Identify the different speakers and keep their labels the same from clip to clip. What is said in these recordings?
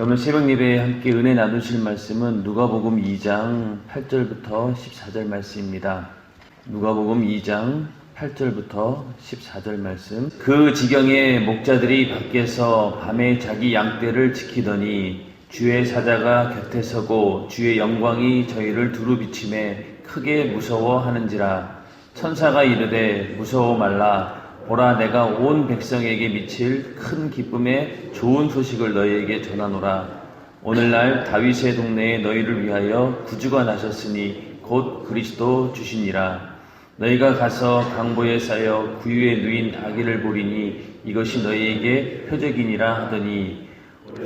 Speaker 1: 오늘 새벽 예배에 함께 은혜 나누실 말씀은 누가복음 2장 8절부터 14절 말씀입니다. 누가복음 2장 8절부터 14절 말씀. 그 지경에 목자들이 밖에서 밤에 자기 양떼를 지키더니 주의 사자가 곁에 서고 주의 영광이 저희를 두루 비치매 크게 무서워하는지라. 천사가 이르되 무서워 말라. 보라, 내가 온 백성에게 미칠 큰 기쁨의 좋은 소식을 너희에게 전하노라. 오늘날 다윗의 동네에 너희를 위하여 구주가 나셨으니 곧 그리스도 주시니라. 너희가 가서 강보에 쌓여 구유에 누인 아기를 보리니 이것이 너희에게 표적이니라 하더니,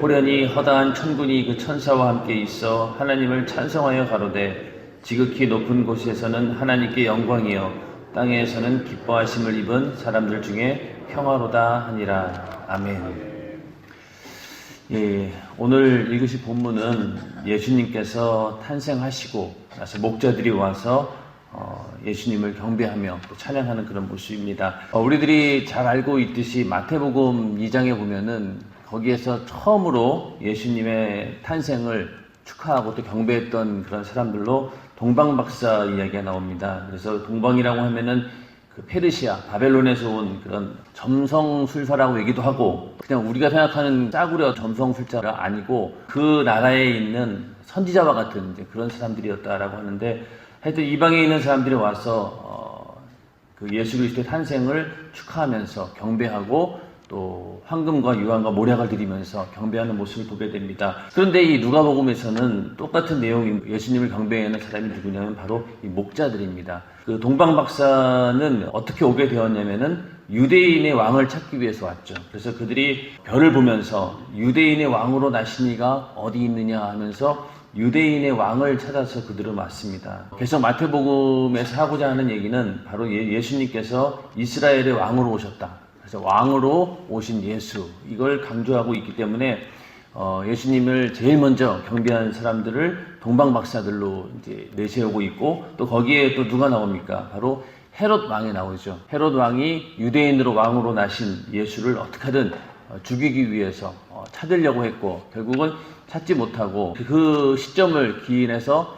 Speaker 1: 호련히 허다한 천군이 그 천사와 함께 있어 하나님을 찬송하여 가로되, 지극히 높은 곳에서는 하나님께 영광이여 땅에서는 기뻐하심을 입은 사람들 중에 평화로다 하니라. 아멘. 오늘 읽으실 본문은 예수님께서 탄생하시고 나서 목자들이 와서 예수님을 경배하며 또 찬양하는 그런 모습입니다. 우리들이 잘 알고 있듯이 마태복음 2장에 보면은 거기에서 처음으로 예수님의 탄생을 축하하고 또 경배했던 그런 사람들로 동방박사 이야기가 나옵니다. 그래서 동방이라고 하면은 그 페르시아, 바벨론에서 온 그런 점성술사라고 얘기도 하고, 그냥 우리가 생각하는 짜구려 점성술자가 아니고 그 나라에 있는 선지자와 같은 이제 그런 사람들이었다라고 하는데, 하여튼 이방에 있는 사람들이 와서 그 예수 그리스도의 탄생을 축하하면서 경배하고 또 황금과 유황과 모략을 드리면서 경배하는 모습을 보게 됩니다. 그런데 이 누가복음에서는 똑같은 내용인 예수님을 경배하는 사람이 누구냐면 바로 이 목자들입니다. 그 동방박사는 어떻게 오게 되었냐면은 유대인의 왕을 찾기 위해서 왔죠. 그래서 그들이 별을 보면서 유대인의 왕으로 나시니가 어디 있느냐 하면서 유대인의 왕을 찾아서 그들은 왔습니다. 그래서 마태복음에서 하고자 하는 얘기는 바로 예수님께서 이스라엘의 왕으로 오셨다. 그래서 왕으로 오신 예수, 이걸 강조하고 있기 때문에 예수님을 제일 먼저 경배하는 사람들을 동방박사들로 이제 내세우고 있고, 또 거기에 또 누가 나옵니까? 바로 헤롯 왕이 나오죠. 헤롯 왕이 유대인으로 왕으로 나신 예수를 어떻게든 죽이기 위해서 찾으려고 했고, 결국은 찾지 못하고 그 시점을 기인해서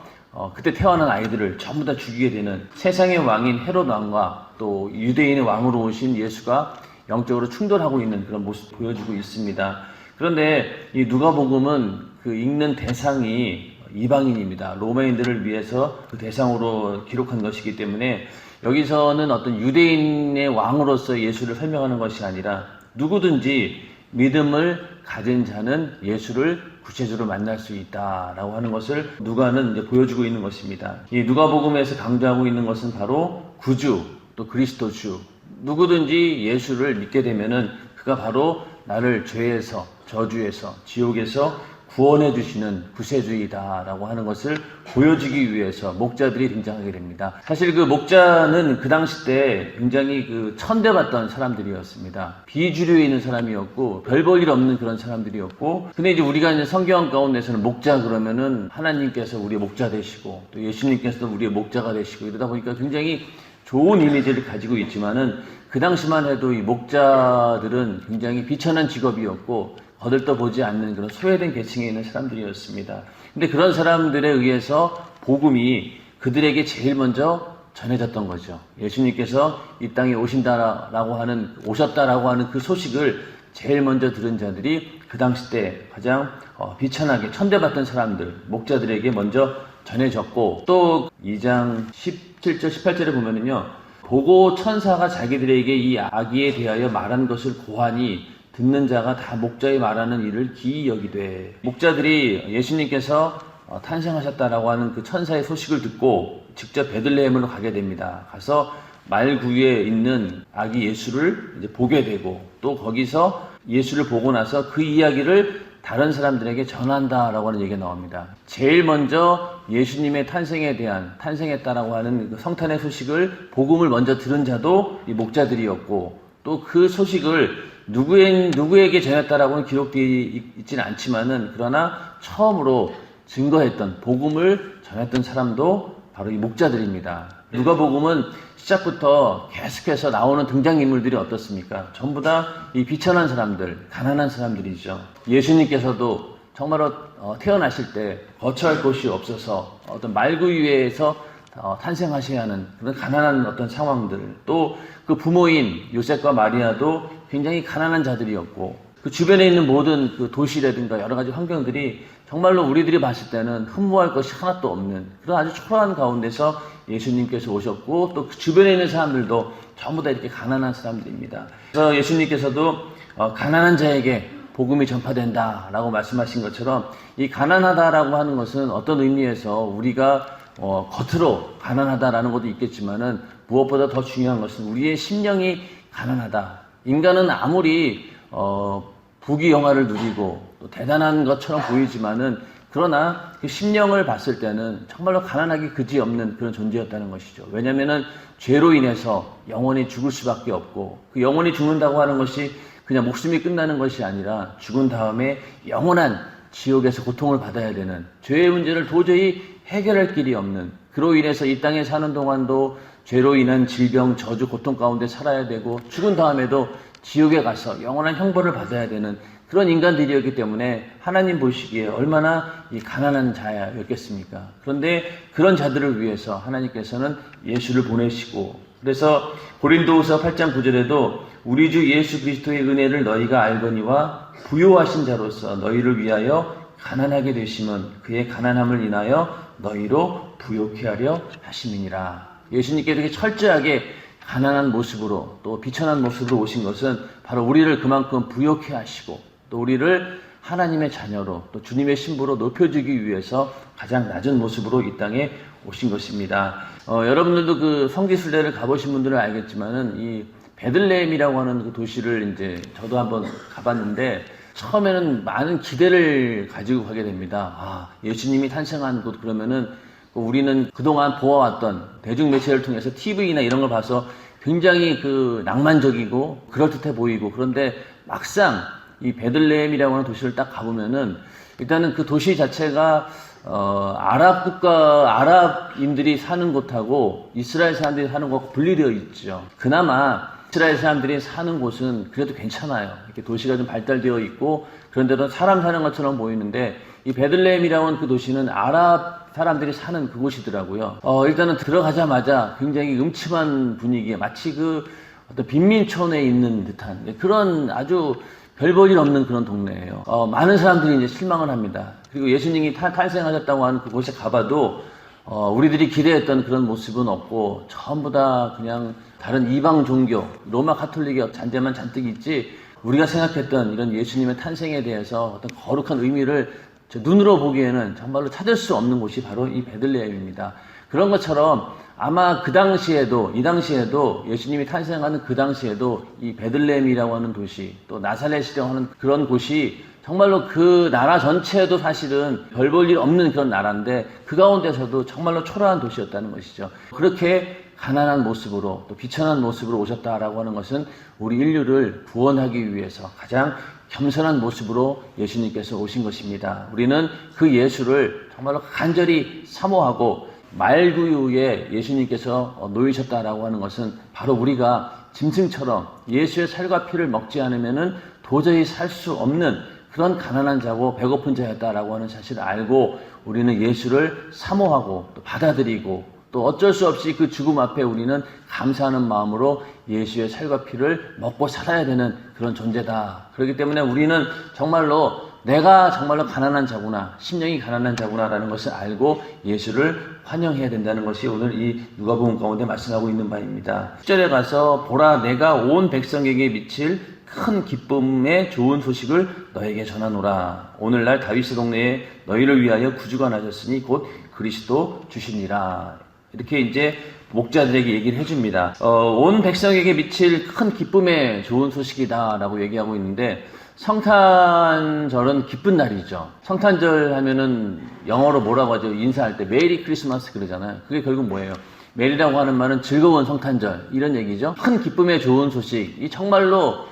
Speaker 1: 그때 태어난 아이들을 전부 다 죽이게 되는 세상의 왕인 헤롯 왕과 또 유대인의 왕으로 오신 예수가 영적으로 충돌하고 있는 그런 모습 보여주고 있습니다. 그런데 이 누가복음은 그 읽는 대상이 이방인입니다. 로마인들을 위해서 그 대상으로 기록한 것이기 때문에 여기서는 어떤 유대인의 왕으로서 예수를 설명하는 것이 아니라 누구든지 믿음을 가진 자는 예수를 구체적으로 만날 수 있다라고 하는 것을 누가는 이제 보여주고 있는 것입니다. 이 누가복음에서 강조하고 있는 것은 바로 구주, 또 그리스도주, 누구든지 예수를 믿게 되면은 그가 바로 나를 죄에서, 저주에서, 지옥에서 구원해 주시는 구세주이다라고 하는 것을 보여주기 위해서 목자들이 등장하게 됩니다. 사실 그 목자는 그 당시 때 굉장히 그 천대받던 사람들이었습니다. 비주류에 있는 사람이었고 별 볼 일 없는 그런 사람들이었고, 근데 이제 우리가 이제 성경 가운데서는 목자 그러면은 하나님께서 우리의 목자 되시고 또 예수님께서도 우리의 목자가 되시고 이러다 보니까 굉장히 좋은 이미지를 가지고 있지만은 그 당시만 해도 이 목자들은 굉장히 비천한 직업이었고 거들떠보지 않는 그런 소외된 계층에 있는 사람들이었습니다. 근데 그런 사람들에 의해서 복음이 그들에게 제일 먼저 전해졌던 거죠. 예수님께서 이 땅에 오셨다라고 하는 그 소식을 제일 먼저 들은 자들이 그 당시 때 가장 비천하게 천대받던 사람들, 목자들에게 먼저 전해졌고, 또 2장 17절 18절에 보면은요, 보고 천사가 자기들에게 이 아기에 대하여 말한 것을 고하니 듣는 자가 다 목자의 말하는 일을 기이 여기되. 목자들이 예수님께서 탄생하셨다라고 하는 그 천사의 소식을 듣고 직접 베들레헴으로 가게 됩니다. 가서 말구유에 있는 아기 예수를 이제 보게 되고, 또 거기서 예수를 보고 나서 그 이야기를 다른 사람들에게 전한다라고 하는 얘기가 나옵니다. 제일 먼저 예수님의 탄생했다라고 하는 그 성탄의 소식을, 복음을 먼저 들은 자도 이 목자들이었고, 또 그 소식을 누구에게 전했다라고는 기록되어 있지는 않지만은, 그러나 처음으로 증거했던, 복음을 전했던 사람도 바로 이 목자들입니다. 누가복음은 시작부터 계속해서 나오는 등장인물들이 어떻습니까? 전부 다 이 비천한 사람들, 가난한 사람들이죠. 예수님께서도 정말로 태어나실 때 거처할 곳이 없어서 어떤 말구유에서 탄생하셔야 하는 그런 가난한 어떤 상황들, 또 그 부모인 요셉과 마리아도 굉장히 가난한 자들이었고, 그 주변에 있는 모든 그 도시라든가 여러 가지 환경들이 정말로 우리들이 봤을 때는 흠모할 것이 하나도 없는 그런 아주 초라한 가운데서 예수님께서 오셨고, 또 그 주변에 있는 사람들도 전부 다 이렇게 가난한 사람들입니다. 그래서 예수님께서도 가난한 자에게 복음이 전파된다라고 말씀하신 것처럼, 이 가난하다라고 하는 것은 어떤 의미에서 우리가 겉으로 가난하다라는 것도 있겠지만은, 무엇보다 더 중요한 것은 우리의 심령이 가난하다. 인간은 아무리 부귀영화를 누리고 또 대단한 것처럼 보이지만은, 그러나 그 심령을 봤을 때는 정말로 가난하기 그지없는 그런 존재였다는 것이죠. 왜냐하면은 죄로 인해서 영원히 죽을 수밖에 없고, 그 영원히 죽는다고 하는 것이 그냥 목숨이 끝나는 것이 아니라 죽은 다음에 영원한 지옥에서 고통을 받아야 되는, 죄의 문제를 도저히 해결할 길이 없는, 그로 인해서 이 땅에 사는 동안도 죄로 인한 질병, 저주, 고통 가운데 살아야 되고, 죽은 다음에도 지옥에 가서 영원한 형벌을 받아야 되는 그런 인간들이었기 때문에 하나님 보시기에 얼마나 이 가난한 자였겠습니까? 그런데 그런 자들을 위해서 하나님께서는 예수를 보내시고, 그래서 고린도후서 8장 9절에도 우리 주 예수 그리스도의 은혜를 너희가 알거니와 부요하신 자로서 너희를 위하여 가난하게 되심은 그의 가난함을 인하여 너희로 부요케 하려 하심이니라. 예수님께서 이렇게 철저하게 가난한 모습으로 또 비천한 모습으로 오신 것은 바로 우리를 그만큼 부요케 하시고, 또 우리를 하나님의 자녀로 또 주님의 신부로 높여주기 위해서 가장 낮은 모습으로 이 땅에 오신 것입니다. 여러분들도 그 성지순례를 가보신 분들은 알겠지만은, 이 베들레헴이라고 하는 그 도시를 이제 저도 한번 가봤는데, 처음에는 많은 기대를 가지고 가게 됩니다. 예수님이 탄생한 곳, 그러면은 우리는 그동안 보아왔던 대중매체를 통해서 TV나 이런 걸 봐서 굉장히 그 낭만적이고 그럴듯해 보이고, 그런데 막상 이 베들레헴이라고 하는 도시를 딱 가보면은, 일단은 그 도시 자체가 아랍인들이 사는 곳하고 이스라엘 사람들이 사는 곳하고 분리되어 있죠. 그나마 이스라엘 사람들이 사는 곳은 그래도 괜찮아요. 이렇게 도시가 좀 발달되어 있고, 그런데도 사람 사는 것처럼 보이는데, 이 베들레헴이라고 하는 그 도시는 아랍 사람들이 사는 그곳이더라고요. 일단은 들어가자마자 굉장히 음침한 분위기에, 마치 그 어떤 빈민촌에 있는 듯한 그런 아주 별 볼 일 없는 그런 동네예요. 많은 사람들이 이제 실망을 합니다. 그리고 예수님이 탄생하셨다고 하는 그곳에 가봐도 우리들이 기대했던 그런 모습은 없고, 전부 다 그냥 다른 이방 종교, 로마 가톨릭의 잔재만 잔뜩 있지, 우리가 생각했던 이런 예수님의 탄생에 대해서 어떤 거룩한 의미를 눈으로 보기에는 정말로 찾을 수 없는 곳이 바로 이 베들레헴입니다. 그런 것처럼 아마 그 당시에도, 이 당시에도 예수님이 탄생하는 그 당시에도 이 베들레헴이라고 하는 도시, 또 나사렛이라고 하는 그런 곳이 정말로 그 나라 전체에도 사실은 별 볼 일 없는 그런 나라인데, 그 가운데서도 정말로 초라한 도시였다는 것이죠. 그렇게 가난한 모습으로 또 비천한 모습으로 오셨다라고 하는 것은 우리 인류를 구원하기 위해서 가장 겸손한 모습으로 예수님께서 오신 것입니다. 우리는 그 예수를 정말로 간절히 사모하고, 말구유에 예수님께서 놓이셨다라고 하는 것은 바로 우리가 짐승처럼 예수의 살과 피를 먹지 않으면은 도저히 살 수 없는 그런 가난한 자고 배고픈 자였다라고 하는 사실을 알고, 우리는 예수를 사모하고 또 받아들이고, 또 어쩔 수 없이 그 죽음 앞에 우리는 감사하는 마음으로 예수의 살과 피를 먹고 살아야 되는 그런 존재다. 그렇기 때문에 우리는 정말로 내가 정말로 가난한 자구나, 심령이 가난한 자구나라는 것을 알고 예수를 환영해야 된다는 것이 오늘 이 누가복음 가운데 말씀하고 있는 바입니다. 10절에 가서 보라, 내가 온 백성에게 미칠 큰 기쁨의 좋은 소식을 너에게 전하노라. 오늘날 다윗의 동네에 너희를 위하여 구주가 나셨으니 곧 그리스도 주시니라. 이렇게 이제 목자들에게 얘기를 해줍니다. 온 백성에게 미칠 큰 기쁨의 좋은 소식이다라고 얘기하고 있는데, 성탄절은 기쁜 날이죠. 성탄절 하면은 영어로 뭐라고 하죠? 인사할 때 메리 크리스마스 그러잖아요. 그게 결국 뭐예요? 메리라고 하는 말은 즐거운 성탄절, 이런 얘기죠. 큰 기쁨의 좋은 소식, 이 정말로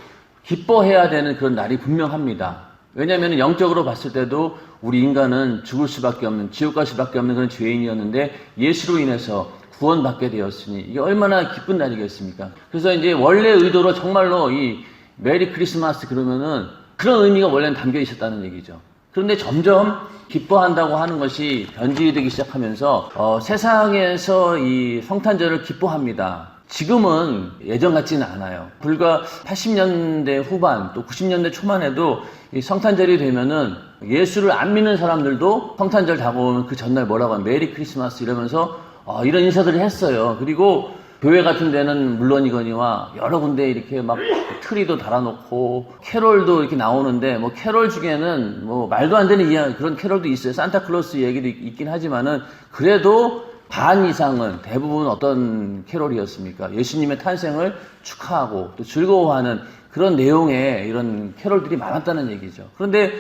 Speaker 1: 기뻐해야 되는 그런 날이 분명합니다. 왜냐하면 영적으로 봤을 때도 우리 인간은 죽을 수밖에 없는, 지옥 갈 수밖에 없는 그런 죄인이었는데, 예수로 인해서 구원받게 되었으니 이게 얼마나 기쁜 날이겠습니까? 그래서 이제 원래 의도로 정말로 이 메리 크리스마스 그러면은 그런 의미가 원래는 담겨 있었다는 얘기죠. 그런데 점점 기뻐한다고 하는 것이 변질이 되기 시작하면서 세상에서 이 성탄절을 기뻐합니다. 지금은 예전 같지는 않아요. 불과 80년대 후반 또 90년대 초반에도 이 성탄절이 되면은 예수를 안 믿는 사람들도 성탄절 다가오면 그 전날 뭐라고 하면 메리 크리스마스 이러면서 이런 인사들을 했어요. 그리고 교회 같은 데는 물론이거니와 여러 군데 이렇게 막 트리도 달아놓고 캐롤도 이렇게 나오는데 뭐 캐롤 중에는 뭐 말도 안 되는 그런 캐롤도 있어요. 산타클로스 얘기도 있긴 하지만은 그래도 반 이상은 대부분 어떤 캐롤이었습니까? 예수님의 탄생을 축하하고 또 즐거워하는 그런 내용의 이런 캐롤들이 많았다는 얘기죠. 그런데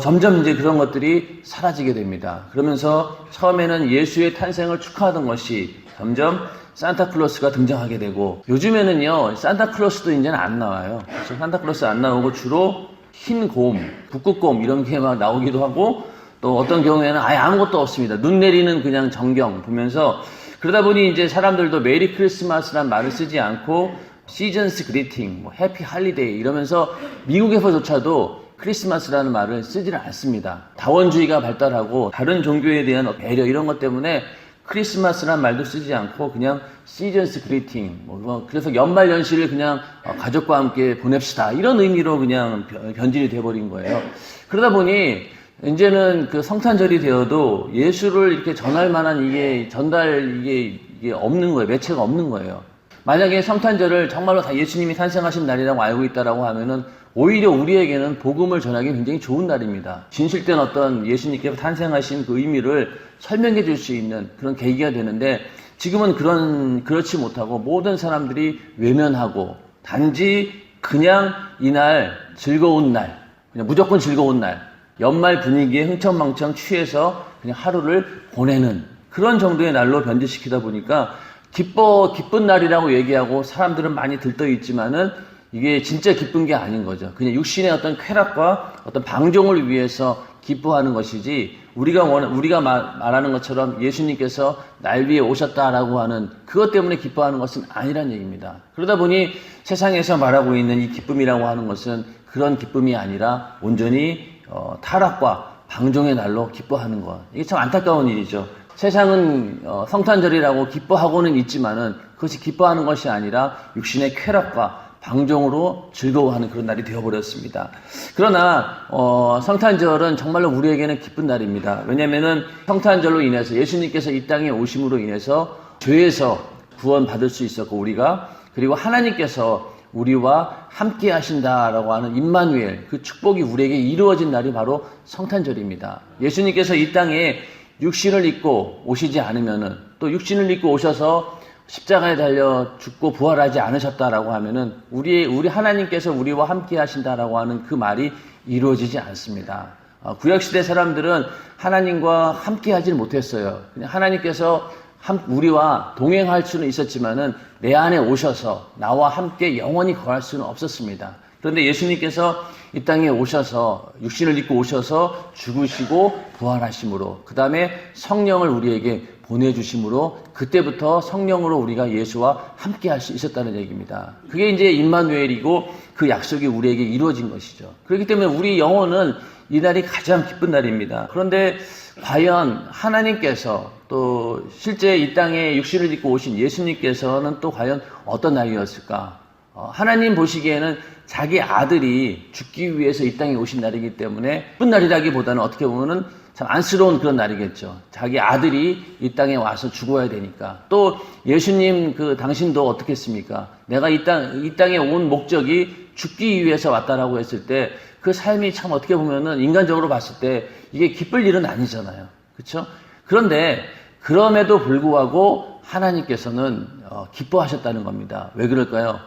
Speaker 1: 점점 이제 그런 것들이 사라지게 됩니다. 그러면서 처음에는 예수의 탄생을 축하하던 것이 점점 산타클로스가 등장하게 되고 요즘에는요 산타클로스도 이제는 안 나와요. 그래서 산타클로스 안 나오고 주로 흰 곰, 북극곰 이런 게 막 나오기도 하고 또 어떤 경우에는 아예 아무것도 없습니다. 눈 내리는 그냥 전경 보면서 그러다 보니 이제 사람들도 메리 크리스마스란 말을 쓰지 않고 시즌스 그리팅, 뭐 해피 할리데이 이러면서 미국에서조차도 크리스마스라는 말을 쓰지를 않습니다. 다원주의가 발달하고 다른 종교에 대한 배려 이런 것 때문에 크리스마스란 말도 쓰지 않고 그냥 시즌스 그리팅, 그래서 연말 연시를 그냥 가족과 함께 보냅시다 이런 의미로 그냥 변질이 돼버린 거예요. 그러다 보니 이제는 그 성탄절이 되어도 예수를 이렇게 전할 만한 이게 없는 거예요. 매체가 없는 거예요. 만약에 성탄절을 정말로 다 예수님이 탄생하신 날이라고 알고 있다라고 하면은 오히려 우리에게는 복음을 전하기 굉장히 좋은 날입니다. 진실된 어떤 예수님께서 탄생하신 그 의미를 설명해 줄 수 있는 그런 계기가 되는데 지금은 그렇지 못하고 모든 사람들이 외면하고 단지 그냥 이날 즐거운 날, 그냥 무조건 즐거운 날, 연말 분위기에 흥청망청 취해서 그냥 하루를 보내는 그런 정도의 날로 변질시키다 보니까 기쁜 날이라고 얘기하고 사람들은 많이 들떠 있지만은 이게 진짜 기쁜 게 아닌 거죠. 그냥 육신의 어떤 쾌락과 어떤 방종을 위해서 기뻐하는 것이지 우리가 말하는 것처럼 예수님께서 날 위해 오셨다라고 하는 그것 때문에 기뻐하는 것은 아니란 얘기입니다. 그러다 보니 세상에서 말하고 있는 이 기쁨이라고 하는 것은 그런 기쁨이 아니라 온전히 타락과 방종의 날로 기뻐하는 것. 이게 참 안타까운 일이죠. 세상은 성탄절이라고 기뻐하고는 있지만은 그것이 기뻐하는 것이 아니라 육신의 쾌락과 방종으로 즐거워하는 그런 날이 되어버렸습니다. 그러나 성탄절은 정말로 우리에게는 기쁜 날입니다. 왜냐하면은 성탄절로 인해서 예수님께서 이 땅에 오심으로 인해서 죄에서 구원받을 수 있었고 우리가 그리고 하나님께서 우리와 함께 하신다라고 하는 임마누엘 그 축복이 우리에게 이루어진 날이 바로 성탄절입니다. 예수님께서 이 땅에 육신을 입고 오시지 않으면은 또 육신을 입고 오셔서 십자가에 달려 죽고 부활하지 않으셨다라고 하면은 우리 하나님께서 우리와 함께 하신다라고 하는 그 말이 이루어지지 않습니다. 구약시대 사람들은 하나님과 함께 하질 못했어요. 그냥 하나님께서 우리와 동행할 수는 있었지만은 내 안에 오셔서 나와 함께 영원히 거할 수는 없었습니다. 그런데 예수님께서 이 땅에 오셔서 육신을 입고 오셔서 죽으시고 부활하심으로 그 다음에 성령을 우리에게 보내주심으로 그때부터 성령으로 우리가 예수와 함께 할 수 있었다는 얘기입니다. 그게 이제 임마누엘이고 그 약속이 우리에게 이루어진 것이죠. 그렇기 때문에 우리 영혼은 이 날이 가장 기쁜 날입니다. 그런데 과연 하나님께서 또 실제 이 땅에 육신을 입고 오신 예수님께서는 또 과연 어떤 날이었을까? 하나님 보시기에는 자기 아들이 죽기 위해서 이 땅에 오신 날이기 때문에 기쁜 날이라기보다는 어떻게 보면은 참 안쓰러운 그런 날이겠죠. 자기 아들이 이 땅에 와서 죽어야 되니까. 또 예수님 당신도 어떻겠습니까? 내가 이 땅에 온 목적이 죽기 위해서 왔다라고 했을 때 그 삶이 참 어떻게 보면은 인간적으로 봤을 때 이게 기쁠 일은 아니잖아요. 그렇죠? 그런데 그럼에도 불구하고 하나님께서는 기뻐하셨다는 겁니다. 왜 그럴까요?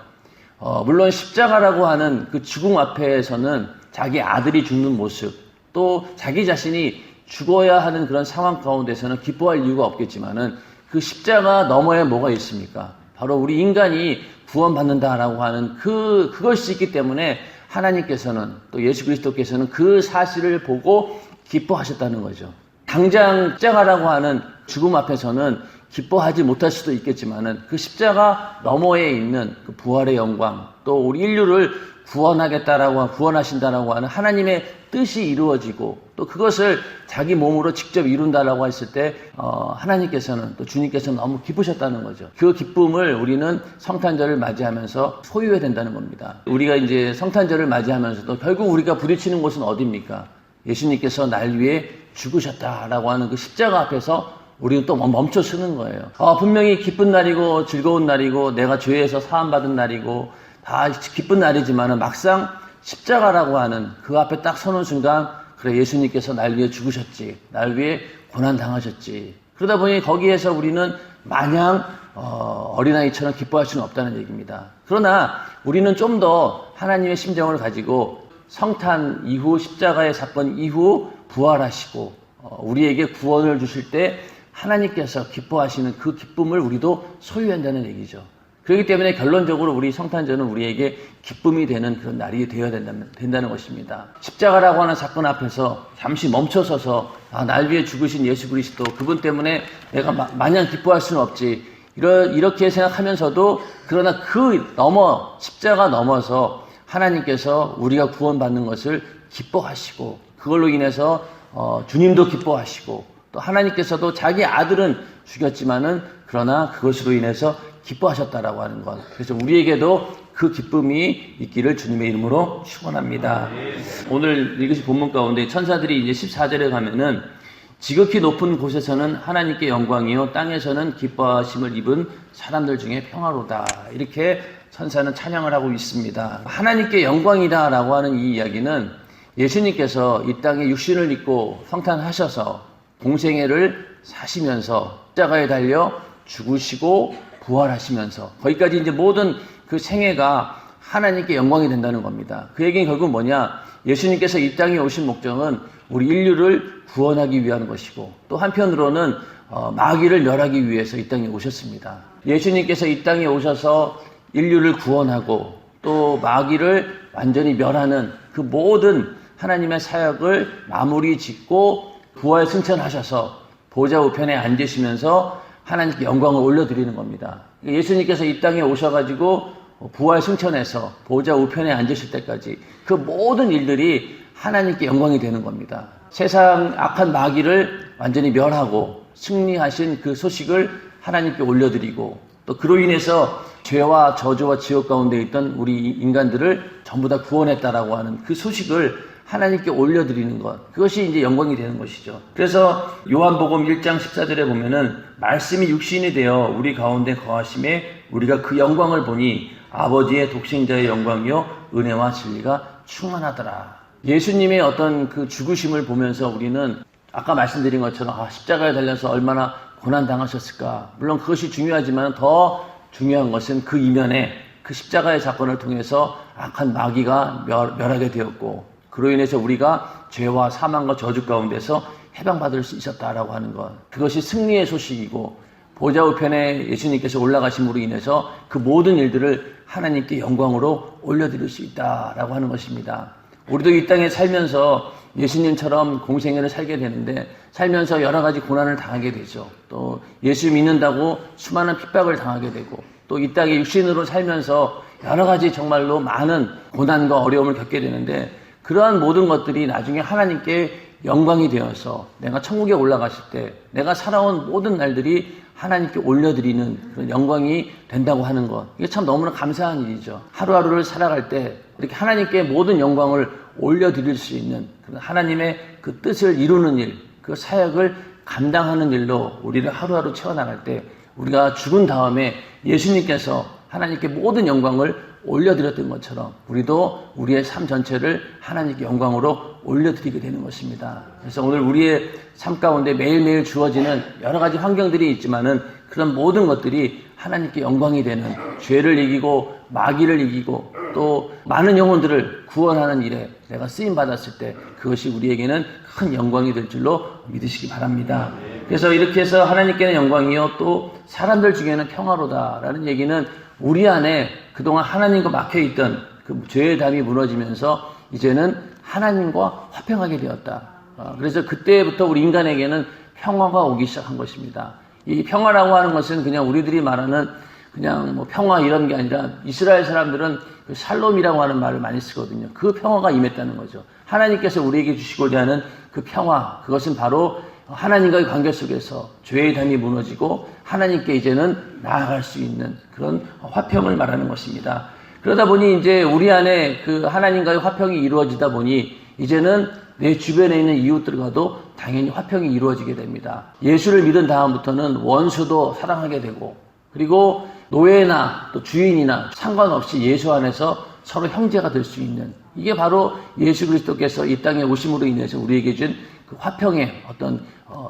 Speaker 1: 물론 십자가라고 하는 그 죽음 앞에서는 자기 아들이 죽는 모습 또 자기 자신이 죽어야 하는 그런 상황 가운데서는 기뻐할 이유가 없겠지만은 그 십자가 너머에 뭐가 있습니까? 바로 우리 인간이 구원받는다라고 하는 그것이 있기 때문에 하나님께서는 또 예수 그리스도께서는 그 사실을 보고 기뻐하셨다는 거죠. 당장 십자가라고 하는 죽음 앞에서는 기뻐하지 못할 수도 있겠지만은 그 십자가 너머에 있는 그 부활의 영광 또 우리 인류를 구원하신다라고 하는 하나님의 뜻이 이루어지고 또 그것을 자기 몸으로 직접 이룬다라고 했을 때 하나님께서는 또 주님께서는 너무 기쁘셨다는 거죠. 그 기쁨을 우리는 성탄절을 맞이하면서 소유해야 된다는 겁니다. 우리가 이제 성탄절을 맞이하면서도 결국 우리가 부딪히는 곳은 어디입니까? 예수님께서 날 위해 죽으셨다라고 하는 그 십자가 앞에서 우리는 또 멈춰 서는 거예요. 분명히 기쁜 날이고 즐거운 날이고 내가 죄에서 사함받은 날이고 다 기쁜 날이지만은 막상 십자가라고 하는 그 앞에 딱 서는 순간 그래 예수님께서 날 위해 죽으셨지, 날 위해 고난 당하셨지. 그러다 보니 거기에서 우리는 마냥 어린아이처럼 기뻐할 수는 없다는 얘기입니다. 그러나 우리는 좀 더 하나님의 심정을 가지고 성탄 이후 십자가의 사건 이후 부활하시고 우리에게 구원을 주실 때 하나님께서 기뻐하시는 그 기쁨을 우리도 소유한다는 얘기죠. 그렇기 때문에 결론적으로 우리 성탄절은 우리에게 기쁨이 되는 그런 날이 되어야 된다는 것입니다. 십자가라고 하는 사건 앞에서 잠시 멈춰서서 날 위해 죽으신 예수 그리스도 그분 때문에 내가 마냥 기뻐할 수는 없지 이렇게 생각하면서도 그러나 십자가 넘어서 하나님께서 우리가 구원받는 것을 기뻐하시고 그걸로 인해서 주님도 기뻐하시고 또 하나님께서도 자기 아들은 죽였지만은 그러나 그것으로 인해서 기뻐하셨다라고 하는 것. 그래서 우리에게도 그 기쁨이 있기를 주님의 이름으로 축원합니다. 오늘 읽으신 본문 가운데 천사들이 이제 14절에 가면은 지극히 높은 곳에서는 하나님께 영광이요 땅에서는 기뻐하심을 입은 사람들 중에 평화로다. 이렇게 천사는 찬양을 하고 있습니다. 하나님께 영광이다라고 하는 이 이야기는 예수님께서 이 땅에 육신을 입고 성탄하셔서 공생애를 사시면서 십자가에 달려 죽으시고 부활하시면서 거기까지 이제 모든 그 생애가 하나님께 영광이 된다는 겁니다. 그 얘기는 결국 뭐냐? 예수님께서 이 땅에 오신 목적은 우리 인류를 구원하기 위한 것이고 또 한편으로는 마귀를 멸하기 위해서 이 땅에 오셨습니다. 예수님께서 이 땅에 오셔서 인류를 구원하고 또 마귀를 완전히 멸하는 그 모든 하나님의 사역을 마무리 짓고 부활 승천하셔서 보좌 우편에 앉으시면서 하나님께 영광을 올려드리는 겁니다. 예수님께서 이 땅에 오셔가지고 부활 승천해서 보좌 우편에 앉으실 때까지 그 모든 일들이 하나님께 영광이 되는 겁니다. 세상 악한 마귀를 완전히 멸하고 승리하신 그 소식을 하나님께 올려드리고 또 그로 인해서 죄와 저주와 지옥 가운데 있던 우리 인간들을 전부 다 구원했다라고 하는 그 소식을 하나님께 올려드리는 것. 그것이 이제 영광이 되는 것이죠. 그래서 요한복음 1장 14절에 보면은 말씀이 육신이 되어 우리 가운데 거하심에 우리가 그 영광을 보니 아버지의 독생자의 영광이요 은혜와 진리가 충만하더라. 예수님의 어떤 그 죽으심을 보면서 우리는 아까 말씀드린 것처럼 십자가에 달려서 얼마나 고난 당하셨을까. 물론 그것이 중요하지만 더 중요한 것은 그 이면에 그 십자가의 사건을 통해서 악한 마귀가 멸하게 되었고 그로 인해서 우리가 죄와 사망과 저주 가운데서 해방받을 수 있었다라고 하는 것. 그것이 승리의 소식이고 보좌 우편에 예수님께서 올라가심으로 인해서 그 모든 일들을 하나님께 영광으로 올려드릴 수 있다라고 하는 것입니다. 우리도 이 땅에 살면서 예수님처럼 공생애를 살게 되는데 살면서 여러 가지 고난을 당하게 되죠. 또 예수 믿는다고 수많은 핍박을 당하게 되고 또 이 땅에 육신으로 살면서 여러 가지 정말로 많은 고난과 어려움을 겪게 되는데 그러한 모든 것들이 나중에 하나님께 영광이 되어서 내가 천국에 올라갔을 때 내가 살아온 모든 날들이 하나님께 올려드리는 그런 영광이 된다고 하는 것. 이게 참 너무나 감사한 일이죠. 하루하루를 살아갈 때 이렇게 하나님께 모든 영광을 올려드릴 수 있는 그런 하나님의 그 뜻을 이루는 일, 그 사역을 감당하는 일로 우리를 하루하루 채워나갈 때 우리가 죽은 다음에 예수님께서 하나님께 모든 영광을 올려드렸던 것처럼 우리도 우리의 삶 전체를 하나님께 영광으로 올려드리게 되는 것입니다. 그래서 오늘 우리의 삶 가운데 매일매일 주어지는 여러 가지 환경들이 있지만은 그런 모든 것들이 하나님께 영광이 되는 죄를 이기고 마귀를 이기고 또 많은 영혼들을 구원하는 일에 내가 쓰임받았을 때 그것이 우리에게는 큰 영광이 될 줄로 믿으시기 바랍니다. 그래서 이렇게 해서 하나님께는 영광이요 또 사람들 중에는 평화로다라는 얘기는 우리 안에 그동안 하나님과 막혀있던 그 죄의 담이 무너지면서 이제는 하나님과 화평하게 되었다. 그래서 그때부터 우리 인간에게는 평화가 오기 시작한 것입니다. 이 평화라고 하는 것은 그냥 우리들이 말하는 그냥 뭐 평화 이런 게 아니라 이스라엘 사람들은 그 샬롬이라고 하는 말을 많이 쓰거든요. 그 평화가 임했다는 거죠. 하나님께서 우리에게 주시고자 하는 그 평화, 그것은 바로 하나님과의 관계 속에서 죄의 담이 무너지고 하나님께 이제는 나아갈 수 있는 그런 화평을 말하는 것입니다. 그러다 보니 이제 우리 안에 그 하나님과의 화평이 이루어지다 보니 이제는 내 주변에 있는 이웃들과도 당연히 화평이 이루어지게 됩니다. 예수를 믿은 다음부터는 원수도 사랑하게 되고, 그리고 노예나 또 주인이나 상관없이 예수 안에서 서로 형제가 될 수 있는, 이게 바로 예수 그리스도께서 이 땅에 오심으로 인해서 우리에게 준 그 화평의 어떤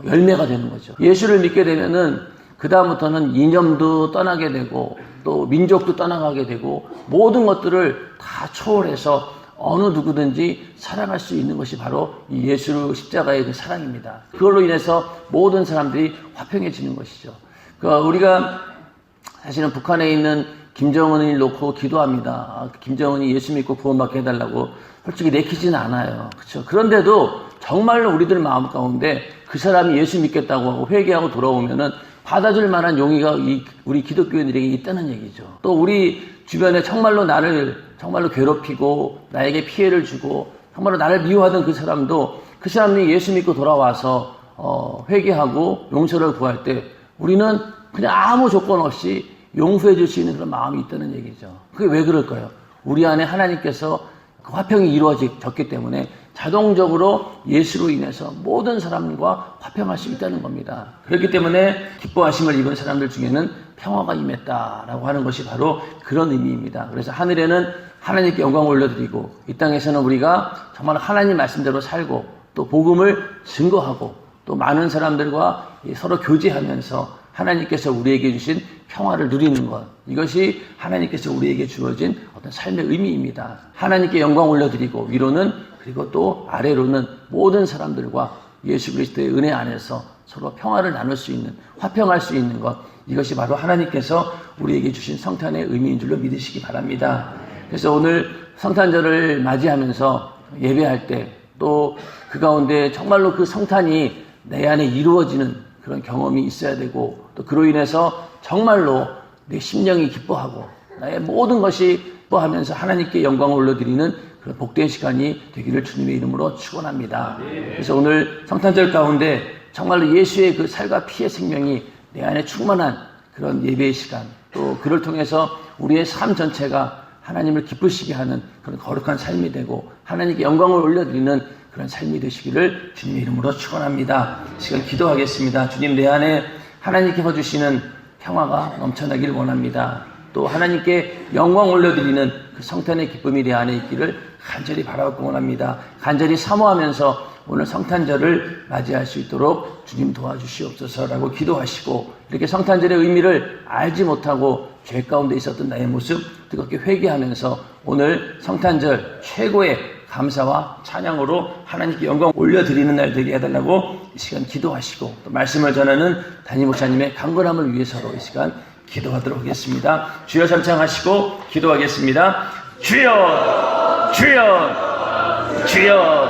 Speaker 1: 열매가 되는 거죠. 예수를 믿게 되면은 그 다음부터는 이념도 떠나게 되고 또 민족도 떠나가게 되고 모든 것들을 다 초월해서 어느 누구든지 사랑할 수 있는 것이 바로 이 예수 십자가의 그 사랑입니다. 그걸로 인해서 모든 사람들이 화평해지는 것이죠. 그러니까 우리가 사실은 북한에 있는 김정은을 놓고 기도합니다. 김정은이 예수 믿고 구원받게 해달라고. 솔직히 내키지는 않아요. 그렇죠? 그런데도 정말로 우리들 마음 가운데 그 사람이 예수 믿겠다고 하고 회개하고 돌아오면은 받아줄 만한 용의가 우리 기독교인들에게 있다는 얘기죠. 또 우리 주변에 정말로 나를 정말로 괴롭히고 나에게 피해를 주고 정말로 나를 미워하던 그 사람도 그 사람이 예수 믿고 돌아와서 회개하고 용서를 구할 때 우리는 그냥 아무 조건 없이 용서해 줄 수 있는 그런 마음이 있다는 얘기죠. 그게 왜 그럴까요? 우리 안에 하나님께서 그 화평이 이루어졌기 때문에 자동적으로 예수로 인해서 모든 사람과 화평할 수 있다는 겁니다. 그렇기 때문에 기뻐하심을 입은 사람들 중에는 평화가 임했다라고 하는 것이 바로 그런 의미입니다. 그래서 하늘에는 하나님께 영광을 올려드리고 이 땅에서는 우리가 정말 하나님 말씀대로 살고 또 복음을 증거하고 또 많은 사람들과 서로 교제하면서 하나님께서 우리에게 주신 평화를 누리는 것, 이것이 하나님께서 우리에게 주어진 어떤 삶의 의미입니다. 하나님께 영광 올려드리고 위로는 그리고 또 아래로는 모든 사람들과 예수 그리스도의 은혜 안에서 서로 평화를 나눌 수 있는, 화평할 수 있는 것, 이것이 바로 하나님께서 우리에게 주신 성탄의 의미인 줄로 믿으시기 바랍니다. 그래서 오늘 성탄절을 맞이하면서 예배할 때 또 그 가운데 정말로 그 성탄이 내 안에 이루어지는 그런 경험이 있어야 되고 또 그로 인해서 정말로 내 심령이 기뻐하고 나의 모든 것이 기뻐하면서 하나님께 영광을 올려드리는 그런 복된 시간이 되기를 주님의 이름으로 축원합니다. 그래서 오늘 성탄절 가운데 정말로 예수의 그 살과 피의 생명이 내 안에 충만한 그런 예배의 시간, 또 그를 통해서 우리의 삶 전체가 하나님을 기쁘시게 하는 그런 거룩한 삶이 되고 하나님께 영광을 올려드리는 그런 삶이 되시기를 주님의 이름으로 축원합니다. 시간 기도하겠습니다. 주님, 내 안에 하나님께서 주시는 평화가 넘쳐나길 원합니다. 또 하나님께 영광 올려드리는 그 성탄의 기쁨이 내 안에 있기를 간절히 바라고 원합니다. 간절히 사모하면서 오늘 성탄절을 맞이할 수 있도록 주님 도와주시옵소서라고 기도하시고, 이렇게 성탄절의 의미를 알지 못하고 죄 가운데 있었던 나의 모습 뜨겁게 회개하면서 오늘 성탄절 최고의 감사와 찬양으로 하나님께 영광 올려드리는 날 되게 해달라고 이 시간 기도하시고, 또 말씀을 전하는 담임 목사님의 강건함을 위해서로 이 시간 기도하도록 하겠습니다. 주여 삼창하시고 기도하겠습니다. 주여, 주여, 주여.